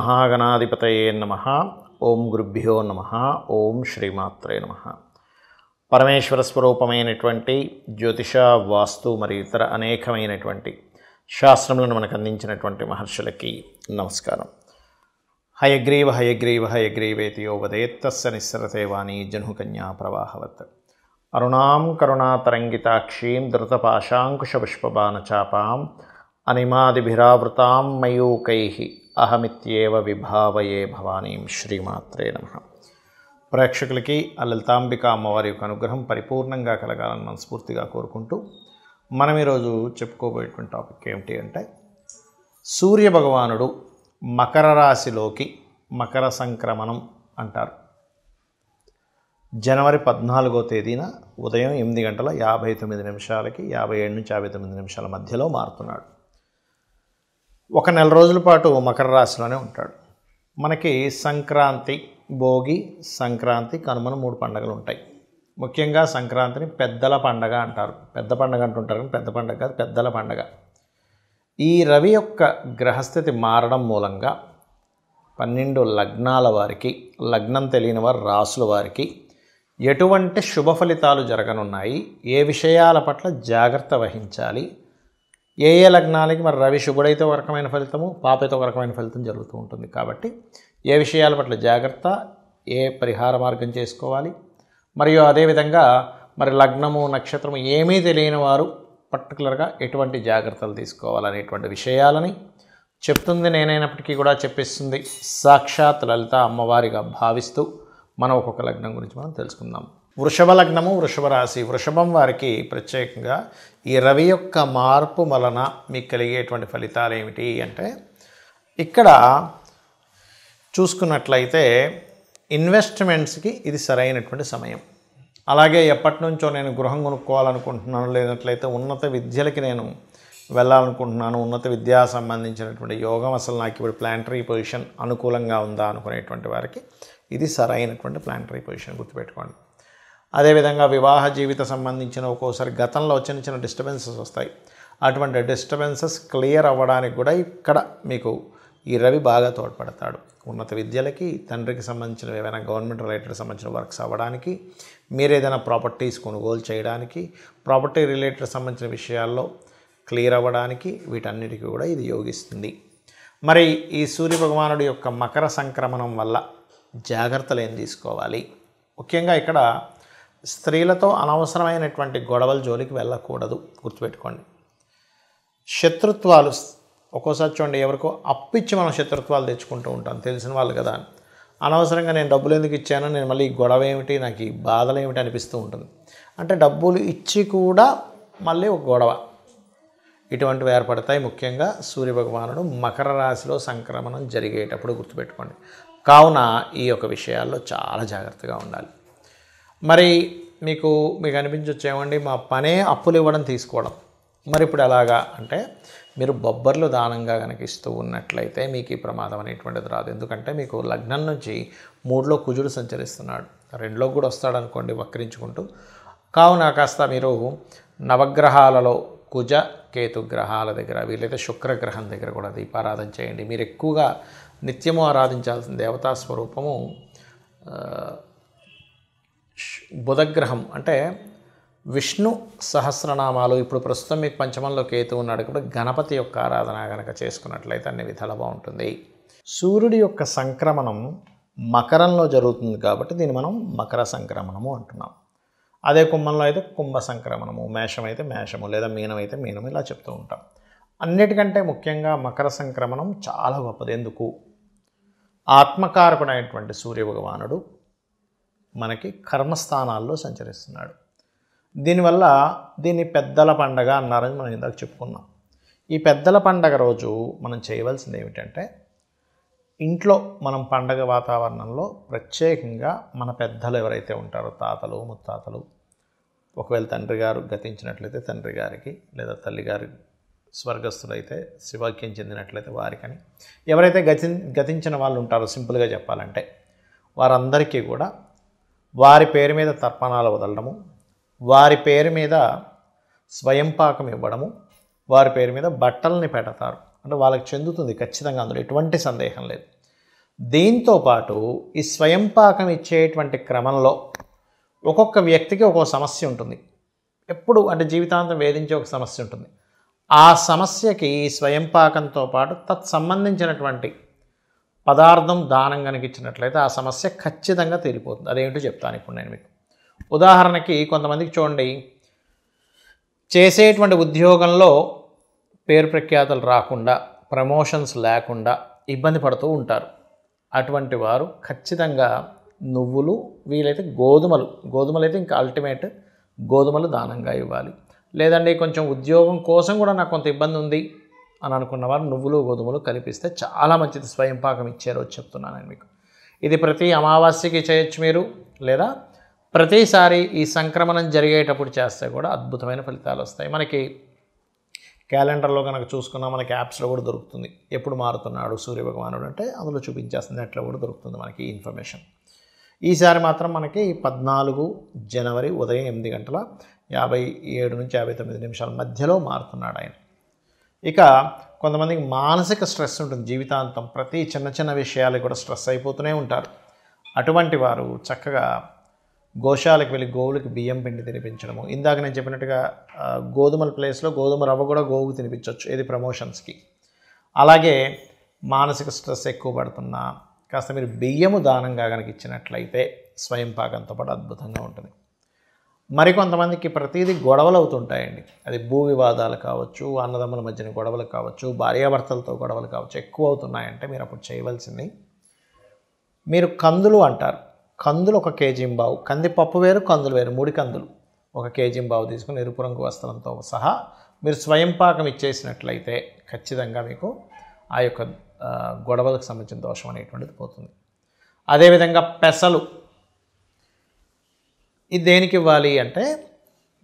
మహాగణాధిపతయే నమః. ఓం గురుభ్యో నమః. ఓం శ్రీమాత్రే నమః. పరమేశ్వర స్వరూపమైనటువంటి జ్యోతిష, వాస్తు మరియు ఇతర అనేకమైనటువంటి శాస్త్రములను మనకు అందించినటువంటి మహర్షులకి నమస్కారం. హయగ్రీవ హయగ్రీవ హయగ్రీవేతి యో వదేత్తస్య నిస్సరతే వాణీ జహ్నుకన్యా ప్రవాహవత్. అరుణాం కరుణాతరంగితాక్షీం ధృతపాశాంకుశపుష్పబాణచాపాం అనిమాదిభిరావృతాం మయూకైః అహమిత్యేవ విభావయే భవానీం. శ్రీమాత్రే నమః. ప్రేక్షకులకి ఆ లలితాంబిక అమ్మవారి యొక్క అనుగ్రహం పరిపూర్ణంగా కలగాలని మనస్ఫూర్తిగా కోరుకుంటూ మనం ఈరోజు చెప్పుకోబోయేటువంటి టాపిక్ ఏమిటి అంటే, సూర్య భగవానుడు మకర రాశిలోకి మకర సంక్రమణం అంటారు. జనవరి 14వ తేదీన ఉదయం 8:59 57 నుంచి 59 మధ్యలో మారుతున్నాడు. ఒక నెల రోజుల పాటు మకర రాశిలోనే ఉంటాడు. మనకి సంక్రాంతి, భోగి, సంక్రాంతి, కనుమను 3 పండుగలు ఉంటాయి. ముఖ్యంగా సంక్రాంతిని పెద్దల పండగ అంటారు. పెద్ద పండగ అంటుంటారు కానీ పెద్ద పండగ కాదు, పెద్దల పండగ. ఈ రవి యొక్క గ్రహస్థితి మారడం మూలంగా 12 లగ్నాల వారికి, లగ్నం తెలియని వారు రాసుల వారికి ఎటువంటి శుభ ఫలితాలు జరగనున్నాయి, ఏ విషయాల పట్ల జాగ్రత్త వహించాలి, ఏ లగ్నాలకి మరి రవి శుభుడైతే ఒక రకమైన ఫలితము, పాపైతే ఒక రకమైన ఫలితం జరుగుతూ ఉంటుంది. కాబట్టి ఏ విషయాల పట్ల జాగ్రత్త, ఏ పరిహార మార్గం చేసుకోవాలి, మరియు అదేవిధంగా మరి లగ్నము, నక్షత్రము ఏమీ తెలియని వారు పర్టికులర్గా ఎటువంటి జాగ్రత్తలు తీసుకోవాలనేటువంటి విషయాలని చెప్తుంది నేనైనప్పటికీ కూడా చెప్పిస్తుంది సాక్షాత్ లలిత అమ్మవారిగా భావిస్తూ మనం ఒక్కొక్క లగ్నం గురించి మనం తెలుసుకుందాం. వృషభ లగ్నము, వృషభ రాశి. వృషభం వారికి ప్రత్యేకంగా ఈ రవి యొక్క మార్పు వలన మీకు కలిగేటువంటి ఫలితాలు ఏమిటి అంటే, ఇక్కడ చూసుకున్నట్లయితే ఇన్వెస్ట్మెంట్స్కి ఇది సరైనటువంటి సమయం. అలాగే ఎప్పటి నుంచో నేను గృహం కొనుక్కోవాలనుకుంటున్నాను, లేనట్లయితే ఉన్నత విద్యలకి నేను వెళ్ళాలనుకుంటున్నాను, ఉన్నత విద్యా సంబంధించినటువంటి యోగం అసలు నాకు ఇప్పుడు ప్లానటరీ పొజిషన్ అనుకూలంగా ఉందా అనుకునేటువంటి వారికి ఇది సరైనటువంటి ప్లానటరీ పొజిషన్, గుర్తుపెట్టుకోండి. అదేవిధంగా వివాహ జీవిత సంబంధించిన ఒక్కోసారి గతంలో చిన్న చిన్న డిస్టర్బెన్సెస్ వస్తాయి. అటువంటి డిస్టర్బెన్సెస్ క్లియర్ అవ్వడానికి కూడా ఇక్కడ మీకు ఈ రవి బాగా తోడ్పడతాడు. ఉన్నత విద్యలకి, తండ్రికి సంబంధించిన ఏవైనా గవర్నమెంట్ రిలేటెడ్ సంబంధించిన వర్క్స్ అవ్వడానికి, మీరు ఏదైనా ప్రాపర్టీస్ కొనుగోలు చేయడానికి, ప్రాపర్టీ రిలేటెడ్ సంబంధించిన విషయాల్లో క్లియర్ అవ్వడానికి, వీటన్నిటికీ కూడా ఇది యోగిస్తుంది. మరి ఈ సూర్య భగవానుడి యొక్క మకర సంక్రమణం వల్ల జాగ్రత్తలు ఏం తీసుకోవాలి? ముఖ్యంగా ఇక్కడ స్త్రీలతో అనవసరమైనటువంటి గొడవల జోలికి వెళ్ళకూడదు, గుర్తుపెట్టుకోండి. శత్రుత్వాలు ఒక్కోసారి చూడండి, ఎవరికో అప్పిచ్చి మనం శత్రుత్వాలు తెచ్చుకుంటూ ఉంటాం, తెలిసిన వాళ్ళు కదా అని. అనవసరంగా నేను డబ్బులు ఎందుకు ఇచ్చాను, నేను మళ్ళీ ఈ గొడవ ఏమిటి, నాకు ఈ బాధలు ఏమిటి అనిపిస్తూ ఉంటుంది. అంటే డబ్బులు ఇచ్చి కూడా మళ్ళీ ఒక గొడవ, ఇటువంటివి ఏర్పడతాయి. ముఖ్యంగా సూర్యభగవానుడు మకర రాశిలో సంక్రమణం జరిగేటప్పుడు గుర్తుపెట్టుకోండి. కావున ఈ యొక్క విషయాల్లో చాలా జాగ్రత్తగా ఉండాలి. మరి మీకు అనిపించవచ్చు, ఏమండి మా పనే అప్పులు ఇవ్వడం, తీసుకోవడం, మరి ఇప్పుడు ఎలాగా అంటే, మీరు బొబ్బర్లు దానంగా కనుక ఇస్తూ ఉన్నట్లయితే మీకు ఈ ప్రమాదం అనేటువంటిది రాదు. ఎందుకంటే మీకు లగ్నం నుంచి 3లో కుజుడు సంచరిస్తున్నాడు, 2లో కూడా వస్తాడు అనుకోండి వక్రించుకుంటూ. కావున కాస్త మీరు నవగ్రహాలలో కుజ, కేతు గ్రహాల దగ్గర, వీలైతే శుక్రగ్రహం దగ్గర కూడా దీపారాధన చేయండి. మీరు ఎక్కువగా నిత్యము ఆరాధించాల్సిన దేవతా స్వరూపము బుధగ్రహం. అంటే విష్ణు సహస్రనామాలు, ఇప్పుడు ప్రస్తుతం మీకు పంచమంలో కేతు ఉన్నాడు కాబట్టి గణపతి యొక్క ఆరాధన కనుక చేసుకున్నట్లయితే అన్ని విధాలు బాగుంటుంది. సూర్యుడి యొక్క సంక్రమణం మకరంలో జరుగుతుంది కాబట్టి దీన్ని మనం మకర సంక్రమణము అంటున్నాం. అదే కుంభంలో అయితే కుంభ సంక్రమణము, మేషం అయితే మేషము, లేదా మీనం అయితే మీనం, ఇలా చెప్తూ ఉంటాం. అన్నిటికంటే ముఖ్యంగా మకర సంక్రమణం చాలా గొప్పది. ఎందుకు? ఆత్మకారకుడైనటువంటి సూర్యభగవానుడు మనకి కర్మస్థానాల్లో సంచరిస్తున్నాడు. దీనివల్ల దీన్ని పెద్దల పండగ అన్నారని మనం ఇందాక చెప్పుకున్నాం. ఈ పెద్దల పండగ రోజు మనం చేయవలసింది ఏమిటంటే, ఇంట్లో మనం పండగ వాతావరణంలో ప్రత్యేకంగా మన పెద్దలు ఎవరైతే ఉంటారో, తాతలు, ముత్తాతలు, ఒకవేళ తండ్రి గారు గతించినట్లయితే తండ్రి గారికి, లేదా తల్లి గారి స్వర్గస్థులైతే శివాక్యం చెందినట్లయితే వారికని, ఎవరైతే గతించిన వాళ్ళు ఉంటారో, సింపుల్గా చెప్పాలంటే వారందరికీ కూడా వారి పేరు మీద తర్పణాలు వదలడము, వారి పేరు మీద స్వయంపాకం ఇవ్వడము, వారి పేరు మీద బట్టల్ని పెడతారు. అంటే వాళ్ళకి చెందుతుంది ఖచ్చితంగా, అందులో ఎటువంటి సందేహం లేదు. దీంతో పాటు ఈ స్వయం పాకం ఇచ్చేటువంటి క్రమంలో ఒక్కొక్క వ్యక్తికి ఒక్కొక్క సమస్య ఉంటుంది. ఎప్పుడు అంటే జీవితాంతం వేధించే ఒక సమస్య ఉంటుంది. ఆ సమస్యకి స్వయం పాకంతో పాటు తత్సంబంధించినటువంటి పదార్థం దానం కనుక ఇచ్చినట్లయితే ఆ సమస్య ఖచ్చితంగా తీరిపోతుంది. అదేంటో చెప్తాను ఇప్పుడు నేను మీకు. ఉదాహరణకి కొంతమందికి చూడండి, చేసేటువంటి ఉద్యోగంలో పేరు ప్రఖ్యాతలు రాకుండా, ప్రమోషన్స్ లేకుండా ఇబ్బంది పడుతూ ఉంటారు. అటువంటి వారు ఖచ్చితంగా నువ్వులు, వీలైతే గోధుమలు అయితే ఇంకా అల్టిమేట్, గోధుమలు దానంగా ఇవ్వాలి. లేదండి కొంచెం ఉద్యోగం కోసం కూడా నాకు కొంత ఇబ్బంది ఉంది అని అనుకున్న వారు నువ్వులు గోధుమలు కలిపిస్తే చాలా మంచిది. స్వయం పాకం ఇచ్చే రోజు చెప్తున్నాను నేను మీకు. ఇది ప్రతి అమావాస్యకి చేయొచ్చు మీరు, లేదా ప్రతిసారి ఈ సంక్రమణం జరిగేటప్పుడు చేస్తే కూడా అద్భుతమైన ఫలితాలు వస్తాయి. మనకి క్యాలెండర్లో కనుక చూసుకున్నా మనకి యాప్స్లో కూడా దొరుకుతుంది. ఎప్పుడు మారుతున్నాడు సూర్యభగవానుడు అంటే అందులో చూపించేస్తుంది, నెట్లో కూడా దొరుకుతుంది మనకి ఇన్ఫర్మేషన్. ఈసారి మాత్రం మనకి 14 జనవరి ఉదయం 8:57 నుంచి 59 నిమిషాల మధ్యలో మారుతున్నాడు ఆయన. ఇక కొంతమందికి మానసిక స్ట్రెస్ ఉంటుంది జీవితాంతం, ప్రతి చిన్న చిన్న విషయాలకు కూడా స్ట్రెస్ అయిపోతూనే ఉంటారు. అటువంటి వారు చక్కగా గోశాలకు వెళ్ళి గోవులకి బియ్యం పిండి తినిపించడము. ఇందాక నేను చెప్పినట్టుగా గోధుమల ప్లేస్లో గోధుమ రవ్వ కూడా గోవుకు తినిపించవచ్చు, ఇది ప్రమోషన్స్కి. అలాగే మానసిక స్ట్రెస్ ఎక్కువ పడుతున్నా కాస్త మీరు బియ్యము దానంగా కనుక ఇచ్చినట్లయితే స్వయం పాకంతో పాటు అద్భుతంగా ఉంటుంది. మరికొంతమందికి ప్రతిదీ గొడవలు అవుతుంటాయండి. అది భూ వివాదాలు కావచ్చు, అన్నదమ్ముల మధ్యన గొడవలు కావచ్చు, భార్యాభర్తలతో గొడవలు కావచ్చు, ఎక్కువ అవుతున్నాయంటే మీరు అప్పుడు చేయవలసింది, మీరు కందులు అంటారు, కందులు 1 కేజీ-1/2, కందిపప్పు వేరు కందులు వేరు, 3 కందులు 1 కేజీ-1/2 తీసుకుని ఎరుపు రంగు వస్త్రంతో సహా మీరు స్వయం పాకం ఇచ్చేసినట్లయితే ఖచ్చితంగా మీకు ఆ యొక్క గొడవలకు సంబంధించిన దోషం అనేటువంటిది పోతుంది. అదేవిధంగా పెసలు, ఇది దేనికి ఇవ్వాలి అంటే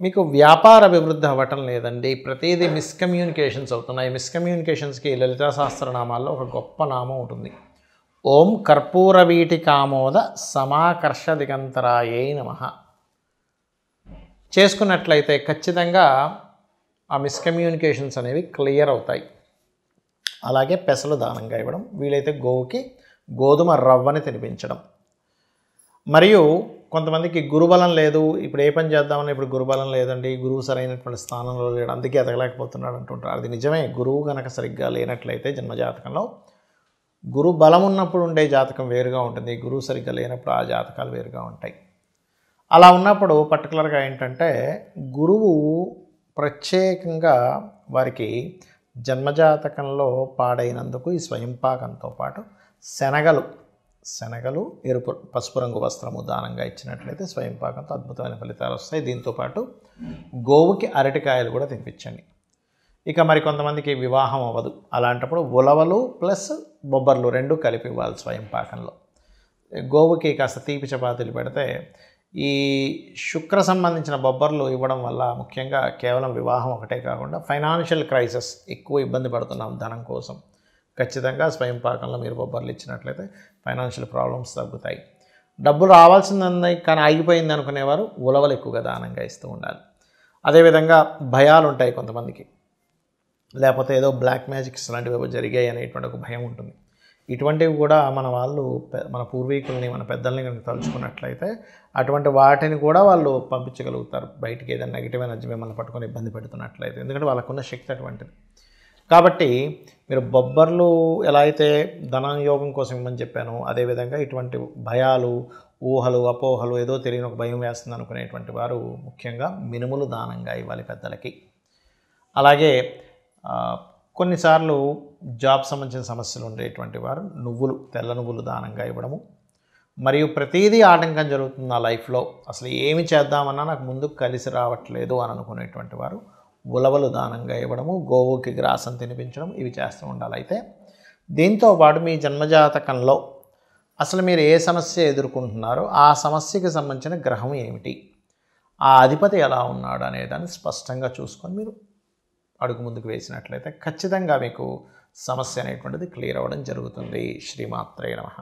మీకు వ్యాపార అభివృద్ధి అవ్వటం లేదండి, ప్రతిదీ మిస్కమ్యూనికేషన్స్ అవుతున్నాయి. మిస్కమ్యూనికేషన్స్కి లలితా సహస్రనామాల్లో ఒక గొప్ప నామం ఉంటుంది, ఓం కర్పూర వీటికామోద సమాకర్ష దిగంతరాయే నమః. చేసుకున్నట్లయితే ఖచ్చితంగా ఆ మిస్కమ్యూనికేషన్స్ అనేవి క్లియర్ అవుతాయి. అలాగే పెసలు దానంగా ఇవ్వడం, వీలైతే గోవుకి గోధుమ రవ్వని తినిపించడం. మరియు కొంతమందికి గురుబలం లేదు, ఇప్పుడు ఏ పని చేద్దామని ఇప్పుడు గురుబలం లేదండి, గురువు సరైనటువంటి స్థానంలో లేడు అందుకే ఎదగలేకపోతున్నాడు అంటుంటారు. అది నిజమే. గురువు కనుక సరిగ్గా లేనట్లయితే జన్మజాతకంలో, గురు బలం ఉన్నప్పుడు ఉండే జాతకం వేరుగా ఉంటుంది, గురువు సరిగ్గా లేనప్పుడు ఆ జాతకాలు వేరుగా ఉంటాయి. అలా ఉన్నప్పుడు పర్టికులర్గా ఏంటంటే గురువు ప్రత్యేకంగా వారికి జన్మజాతకంలో పాడైనందుకు ఈ స్వయం పాకంతో పాటు శనగలు ఎరుపు పసుపు రంగు వస్త్రము దానంగా ఇచ్చినట్లయితే స్వయం పాకంతో అద్భుతమైన ఫలితాలు వస్తాయి. దీంతోపాటు గోవుకి అరటికాయలు కూడా తినిపించండి. ఇక మరి కొంతమందికి వివాహం అవ్వదు, అలాంటప్పుడు ఉలవలు ప్లస్ బొబ్బర్లు 2 కలిపి ఇవ్వాలి స్వయం పాకంలో. గోవుకి కాస్త తీపి చపాతీలు పెడితే ఈ శుక్ర సంబంధించిన బొబ్బర్లు ఇవ్వడం వల్ల ముఖ్యంగా కేవలం వివాహం ఒకటే కాకుండా ఫైనాన్షియల్ క్రైసిస్, ఎక్కువ ఇబ్బంది పడుతున్నాం ధనం కోసం, ఖచ్చితంగా స్వయం పాకంలో మీరు బొబ్బర్లు ఇచ్చినట్లయితే ఫైనాన్షియల్ ప్రాబ్లమ్స్ తగ్గుతాయి. డబ్బులు రావాల్సింది కానీ ఆగిపోయింది అనుకునేవారు ఉలవలు ఎక్కువగా దానంగా ఇస్తూ ఉండాలి. అదేవిధంగా భయాలు ఉంటాయి కొంతమందికి, లేకపోతే ఏదో బ్లాక్ మ్యాజిక్స్ లాంటివి జరిగాయి అనేటువంటి ఒక భయం ఉంటుంది. ఇటువంటివి కూడా మన పూర్వీకుల్ని మన పెద్దల్ని కనుక తలుచుకున్నట్లయితే అటువంటి వాటిని కూడా వాళ్ళు పంపించగలుగుతారు బయటికి, ఏదైనా నెగిటివ్ ఎనర్జీ మిమ్మల్ని పట్టుకొని ఇబ్బంది పెడుతున్నట్లయితే, ఎందుకంటే వాళ్ళకున్న శక్తి అటువంటిది. కాబట్టి మీరు బొబ్బర్లు ఎలా అయితే ధనయోగం కోసం ఇవ్వమని చెప్పాను, అదేవిధంగా ఇటువంటి భయాలు, ఊహలు, అపోహలు, ఏదో తెలియని ఒక భయం వేస్తుంది అనుకునేటువంటి వారు ముఖ్యంగా మినుములు దానంగా ఇవ్వాలి పెద్దలకి. అలాగే కొన్నిసార్లు జాబ్ సంబంధించిన సమస్యలు ఉండేటువంటి వారు తెల్ల నువ్వులు దానంగా ఇవ్వడము. మరియు ప్రతిదీ ఆటంకం జరుగుతుంది నా లైఫ్లో, అసలు ఏమి చేద్దామన్నా నాకు ముందుకు కలిసి రావట్లేదు అని అనుకునేటువంటి వారు ఉలవలు దానంగా ఇవ్వడము, గోవుకి గ్రాసం తినిపించడం, ఇవి చేస్తూ ఉండాలి. అయితే దీంతో పాటు మీ జన్మజాతకంలో అసలు మీరు ఏ సమస్య ఎదుర్కొంటున్నారో ఆ సమస్యకి సంబంధించిన గ్రహం ఏమిటి, ఆ అధిపతి ఎలా ఉన్నాడు అనేదాన్ని స్పష్టంగా చూసుకొని మీరు అడుగు ముందుకు వేసినట్లయితే ఖచ్చితంగా మీకు సమస్య అనేటువంటిది క్లియర్ అవ్వడం జరుగుతుంది. శ్రీమాత్రే నమః.